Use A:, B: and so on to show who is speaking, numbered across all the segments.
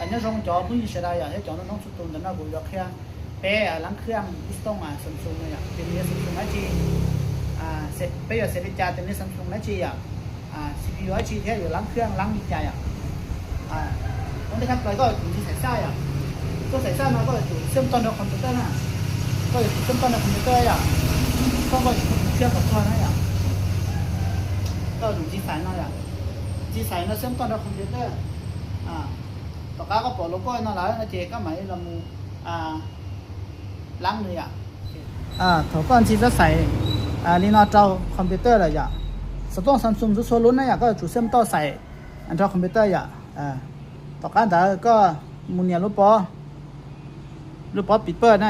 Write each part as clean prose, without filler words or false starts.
A: อันนี้รองจอผู้หญิงเสียดายให้จอน้องสุดตุนแต่น่าบุญยกแค่เป้ล้างเครื่องพิสต้งซัมซุงเนี่ยเป็นเนี่ยซัมซุงนะจีเสร็จไปอยู่เสร็จจ่าเป็นเนี่ยซัมซุงนะจีCPU นะจีแท้อยู่ล้างเครื่องล้างมีใจตรงนี้ครับเราก็อยู่ที่สายไส้ตัวสายไส้เราก็อยู่เชื่อมต่อในคอมพิวเตอร์นะก็อยู่เชื่อมต่อในคอมพิวเตอร์ก็อยู่เครื่องกับท่อนะก็อยู่ที่สายนะที่สายเราเชื่อมต่อในคอมพิวเตอร์ต่อการก็ปลดโลโก้นั่นแหละนะเจ๊ก็หมายเรามูล้างเลยถอดก้อนที่จะใส่ลีน่าจอคอมพิวเตอร์เลยสต้องซัมซุงจะโซลุนนะก็จุดเชื่อมต่อใส่อันจอคอมพิวเตอร์ต่อการแต่ก็มูเนียรูปปอปิดเปิดนะ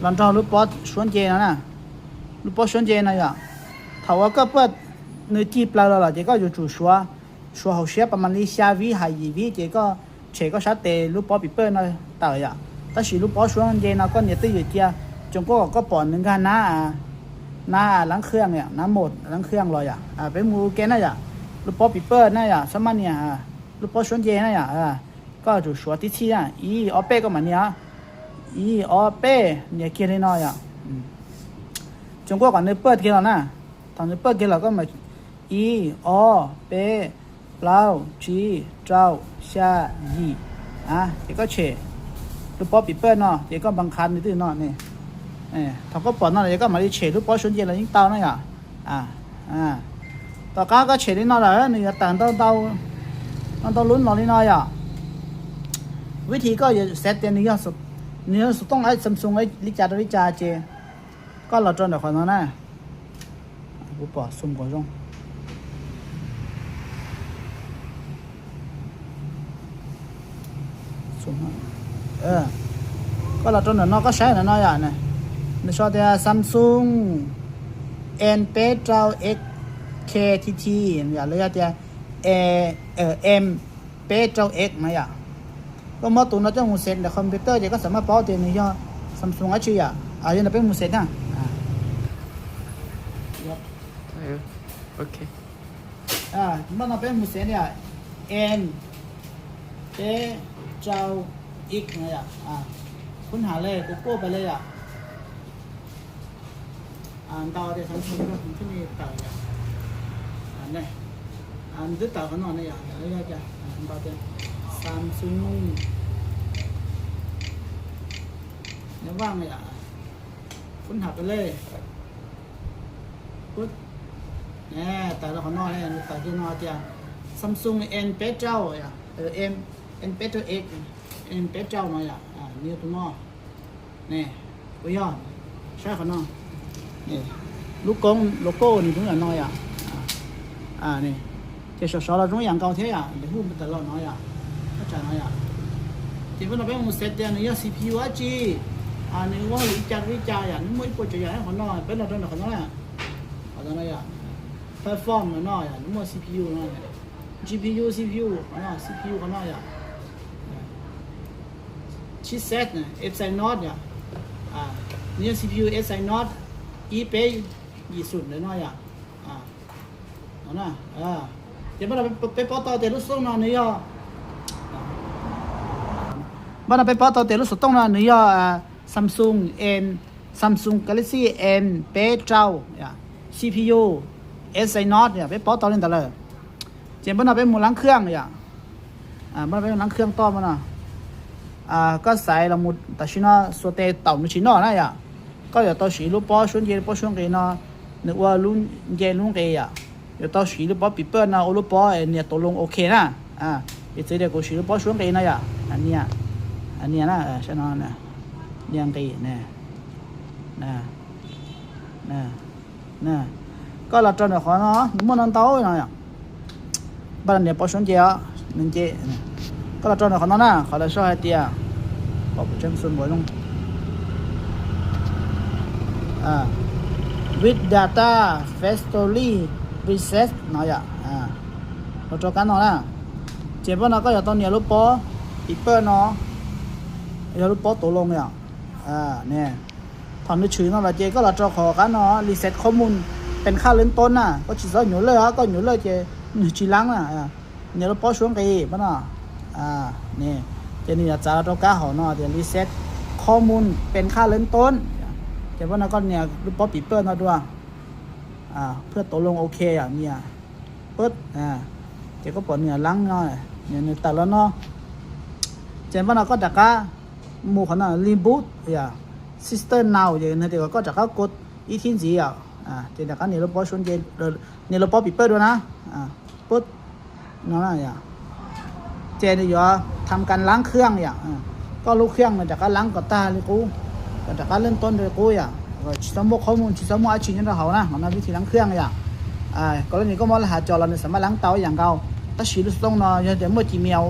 A: หลังจากรูปปอชวนเจนะรูปปอชวนเจนะถ้าว่าก็เปิดเนื้อจีบแล้วเจ๊ก็อยู่จุด说好些把มันลิชาวีหายวีเจก็เชก็ชัดเตรูปปอปิดเปิดนะต่อยแต่สิรูปปอชวนเจนะก็เนี่ยตัวอยู่เจียจงก็ปอนหนึ่งกันนะล้างเครื่องเนี่ยน้ำหมดล้างเครื่องเลยไปมูแกนะรูปปอปิดเปิดนะสมัยเนี่ยรูปปอชวนเจนะก็จุดชัวที่ที่ออเป้ก็มันเนี่ยออเป้เนี่ยเกี่ยเลยน้อยจงก่อนเนี่ยเปิดเกี่ยวนะตอนนี้เปิดเกี่ยวก็มาออเป้เปล่าจีเจ้าชายีเดี๋ยวก็เฉดรูปปอปิดเปิดเนาะเดี๋ยวก็บังคับนิดนึงเนาะนี่ถ้าก็ปอนเนาะเดี๋ยวก็มาดิเฉดรูปปอชวนเจแล้วยิ่งเตาเนาะต่อการก็เฉดนิดหน่อยแล้วนี่แต่ต้องลุ้นหน่อยนิดหน่อยวิธีก็อย่าเซตเตียนนี่สุดต้องไอ้ซัมซุงไอ้ลิจาเจก็เราจนเดี๋ยวคนนั้นนะกูปอสุ่มก่อนจงสุ่มก็เราจนเดี๋ยวนอกก็ใช้เดี๋ยวนอกอย่างเนี่ยในช่วงที่ซัมซุง N เปเจ้า X KTT อย่างเลยที่M เปเจ้า X มาก็มาตัวนั้นจะมูเซนแต่คอมพิวเตอร์ก็สามารถเปิดได้ในย่อซัมซุงอาชีพยังเป็นมูเซน
B: โอเค
A: มันเป็นมูเซนเนี่ย N เปเจ้า X เนี่ยคุณหาเลยกูไปเลยต่อเดี๋ยวซัมซุงก็ถึงที่นี่ต่อเนี่ยดึกต่อกันหน่อยเนี่ยอะไรกันต่อเดี๋ยวซัมซุงเนี่ยว่างเลยคุณหาไปเลยปุ๊บเนี่ยแต่ละคนนอกเนี่ยแต่ที่นอกจะซัมซุง N เปเจ้าN เปเจ้า X N เปเจ้าหน่อยนี่ตัวนอกเนี่ยกูย่อใช่คนนอกนี่ลูกกงโลโก้นี่ตรงนั้นน้อยนี่จะสอนเราตรงอย่างเก่าเท่เดี๋ยวพูดไปตลอดน้อยเข้าใจน้อยที่ว่าเราเป็นมือเซตเดียวนี่CPU จีนี่ว่าวิจารนี่ไม่ปวดใจให้คนน้อยเป็นเราตรงไหนคนน้อยคนน้อยperform น้อยนี่ว่า CPU น้อย GPU CPU CPU คนน้อยchipset เนี่ย Exynos นี่ CPU Exynos เป้ยี่สุดเลยน้อยเอานะเดี๋ยวเราไปปอต่อเตลุส่งนะนี่บ้านเราไปปอต่อเตลุส่งนะนี่Samsung Samsung Galaxy N เป้เจ้าCPU Exynos ไปปอต่อเล่นแต่เลยเดี๋ยวบ้านเราไปหมุนล้างเครื่องบ้านเราไปล้างเครื่องต่อมานะก็ใส่ละมุดแต่ชิโน่ส่วนเตต่อมุชิโน่นะก็อย่าต่อสีลูกปอชวนเย็นปอชวนกันนะนึกว่าลุงเย็นลุงกันอย่าต่อสีลูกปอปิดเปิดนะโอลูกปอเนี่ยตกลงโอเคนะอีกทีเดียวก็สีลูกปอชวนกันนะอันเนี้ยนะใช่ไหมนะเนี่ยกันนะก็เราจนเดี๋ยวขอเนาะมันนั่งโต๊ะนะบ้านเนี่ยปอชวนเจียนึงเจก็เราจนเดี๋ยวขอเนาะขอเราช่วยให้เตี้ยบอกเชิงส่วนบ่อยลงwith data factory reset น้อยเราจอกันเนาะนะเจ็บว่าเราก็อย่าต้องเนี่ยรูปปออีเปิลเนาะอย่ารูปปอตัวลงเนี่ยทำด้วยชื่อเนาะเราเจก็เราจอขอกันเนาะ reset ข้อมูลเป็นค่าเริ่มต้นก็chỉ do nhớเลยก็nhớเลยเจchỉ lắngเนี่ยรูปปอช่วงกี่ป่ะเนาะ นี่เจนี่จะเราต้องก้าหอเนาะเดี๋ยวรีเซ็ตข้อมูลเป็นค่าเริ่มต้นเดี๋ยวว่าเราก็เนี่ยรูปป๊อปปี้เปิลเนาะด้วยเพื่อตกลงโอเคอย่างเนี้ยเปิดเดี๋ยวก็ปลดเนี่ยล้างเนาะเนี่ยแต่ละเนาะเจนว่าเราก็จะก้าหมู่เขาเนาะรีบูตซิสเตอร์นาวอย่างนี้เดี๋ยวก็จะก้ากดอีทิ้งสีเจนจะก้าเนี่ยรูปป๊อปชนเจนเนี่ยรูปป๊อปปี้เปิลด้วยนะปุ๊บเนาะเจนอยู่ทำการล้างเครื่องก็ลูกเครื่องมันจากการล้างกับตาเลยกูก็จากการเริ่มต้นเลยกูก็สมมติข้อมูลสมมติอาชีพนี้เราเขานะมันวิธีล้างเครื่องกรณีก็มอลหาจอเราเนี่ยสามารถล้างเตาอย่างเก่าถ้าฉีดต้องเนาะอย่างเดี๋ยวเมื่อจีเมียว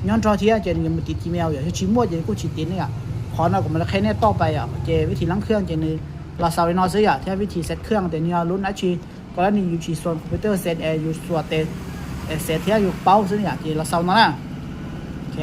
A: ย้อนจอเทียเจนยังไม่ติดจีเมียวอย่างฉีดมั่วเจนกูฉีดติดเนี่ยขอเราก็มันแค่นี้ต่อไปเจวิธีล้างเครื่องเจนเราสาวน้อยซื้อที่วิธีเซตเครื่องแต่เนี่ยรุ่นอาชีพกรณีอยู่ฉีดส่วนคอมพิวเตอร์เซตอยู่ส่วนเซตที่อยู่เป้าซื้อเนี่ยที่เราสาวนั่นโอเค